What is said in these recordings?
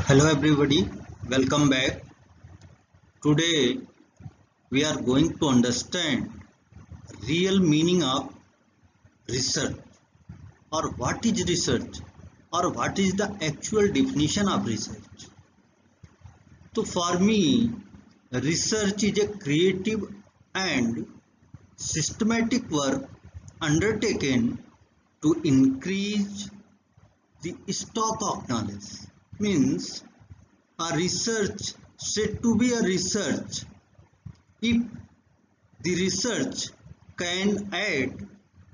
Hello everybody, welcome back. Today we are going to understand real meaning of research or what is research or what is the actual definition of research. So for me, research is a creative and systematic work undertaken to increase the stock of knowledge. Means a research said to be a research if the research can add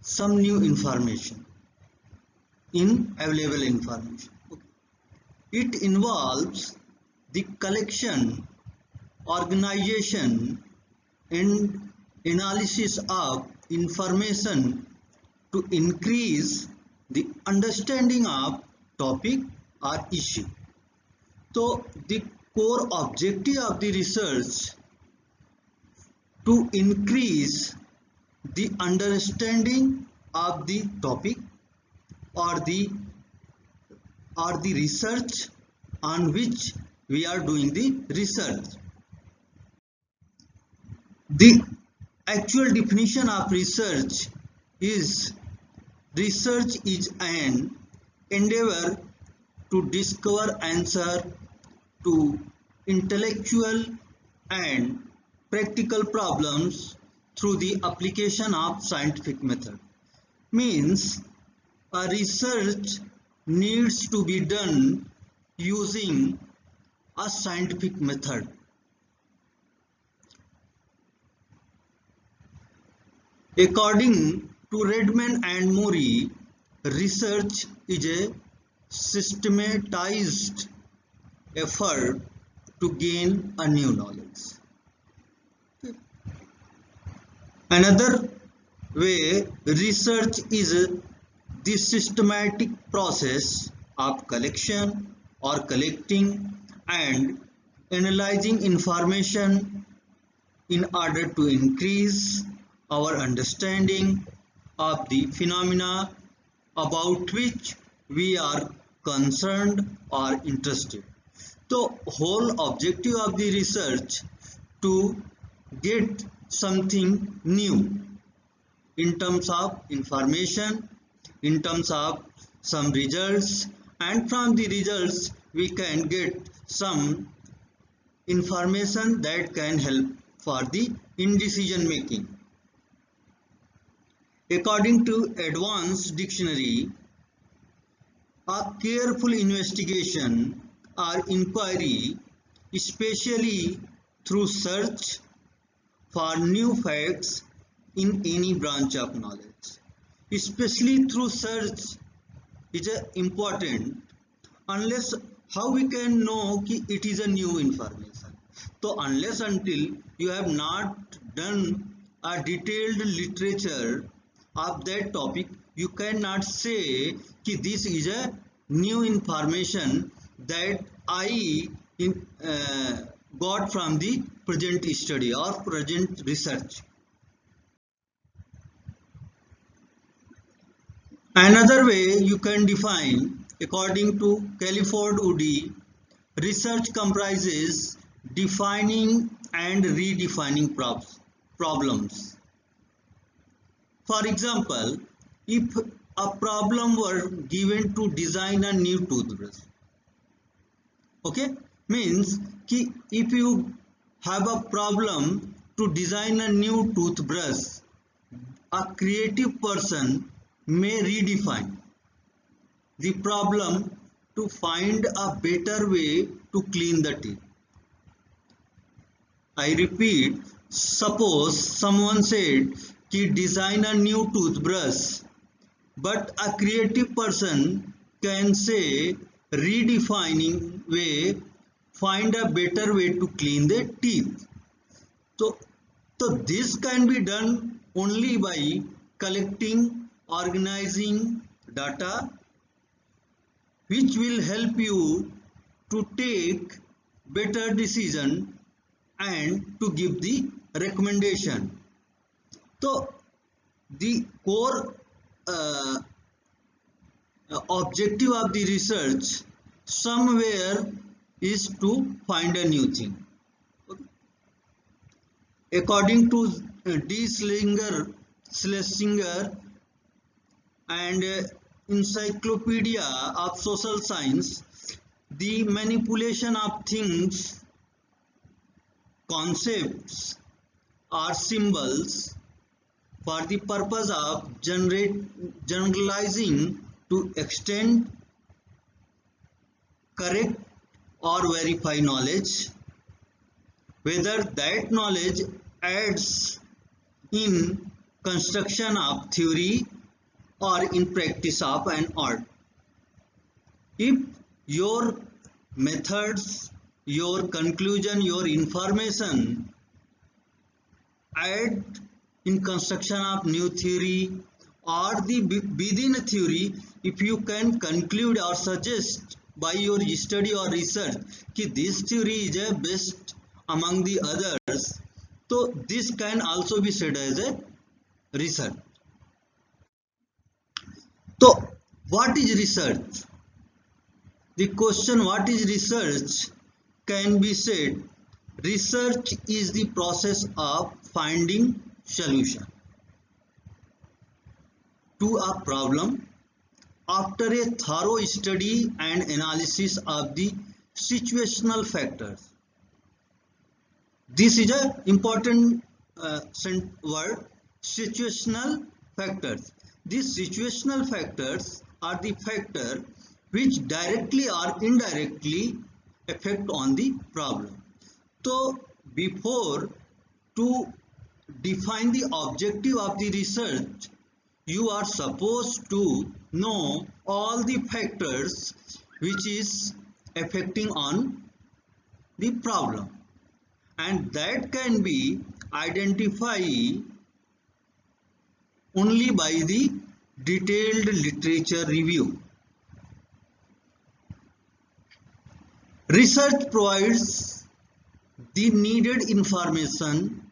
some new information in available information. Okay. It involves the collection, organization and analysis of information to increase the understanding of topic or issue. So the core objective of the research to increase the understanding of the topic or the research on which we are doing the research. The actual definition of research is an endeavor to discover answer to intellectual and practical problems through the application of scientific method. Means a research needs to be done using a scientific method. According to Redman and Mori, research is a systematized effort to gain a new knowledge. Another way, research is the systematic process of collection or collecting and analyzing information in order to increase our understanding of the phenomena about which we are concerned or interested. The whole objective of the research to get something new in terms of information, in terms of some results, and from the results we can get some information that can help for the indecision making. According to Advanced Dictionary, a careful investigation or inquiry, especially through search for new facts in any branch of knowledge. Especially through search is important. Unless how we can know कि it is a new information. So unless until you have not done a detailed literature of that topic, you cannot say कि this is a new information that I got from the present study or present research. Another way you can define, according to Clifford Woody, research comprises defining and redefining problems. For example, if a problem were given to design a new toothbrush, okay, means कि if you have a problem to design a new toothbrush, a creative person may redefine the problem to find a better way to clean the teeth. I repeat, suppose someone said कि design a new toothbrush, but a creative person can say redefining way, find a better way to clean the teeth. So this can be done only by collecting, organizing data, which will help you to take better decision and to give the recommendation. So the core objective of the research somewhere is to find a new thing. Okay. According to D. Schlesinger and Encyclopedia of Social Science, the manipulation of things, concepts or symbols for the purpose of generalizing to extend, correct or verify knowledge, whether that knowledge aids in construction of theory or in practice of an art. If your methods, your conclusion, your information add in construction of new theory or within a theory, if you can conclude or suggest by your study or research that this theory is a best among the others, so this can also be said as a research. So what is research? The question what is research can be said, research is the process of finding solution to a problem after a thorough study and analysis of the situational factors. This is an important word, situational factors. These situational factors are the factors which directly or indirectly affect on the problem. So before to define the objective of the research, you are supposed to know all the factors which is affecting on the problem, and that can be identified only by the detailed literature review. Research provides the needed information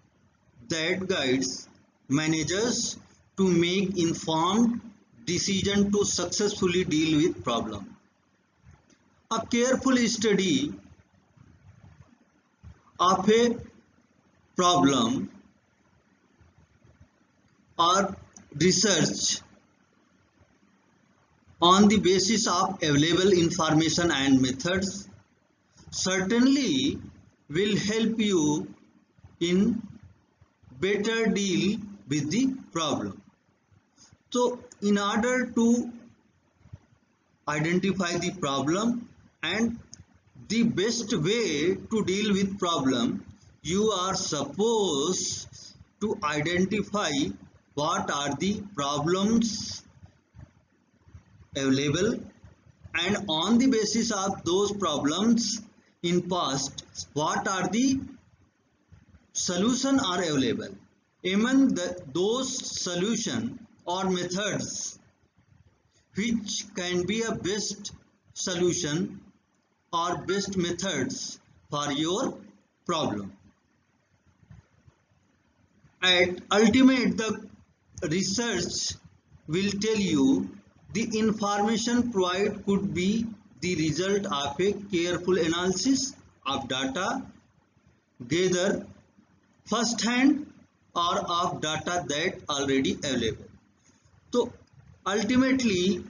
that guides managers to make informed decisions to successfully deal with problem. A careful study of a problem or research on the basis of available information and methods certainly will help you in better deal with the problem. So in order to identify the problem and the best way to deal with problem, you are supposed to identify what are the problems available, and on the basis of those problems in past, what are the solutions are available. Among those solutions or methods which can be a best solution or best methods for your problem. At ultimate, the research will tell you the information provided could be the result of a careful analysis of data gathered first hand or of data that already available. So ultimately,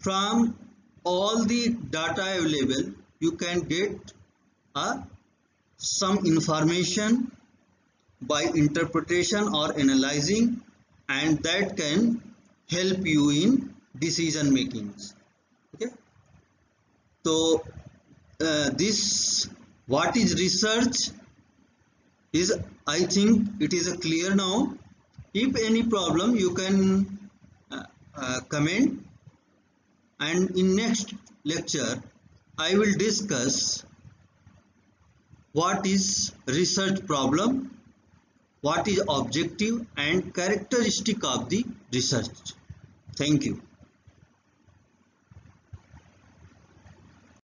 from all the data available, you can get some information by interpretation or analyzing, and that can help you in decision making. Okay. So this what is research is, I think it is clear now. If any problem, you can comment, and in next lecture I will discuss what is research problem, what is objective and characteristic of the research. Thank you.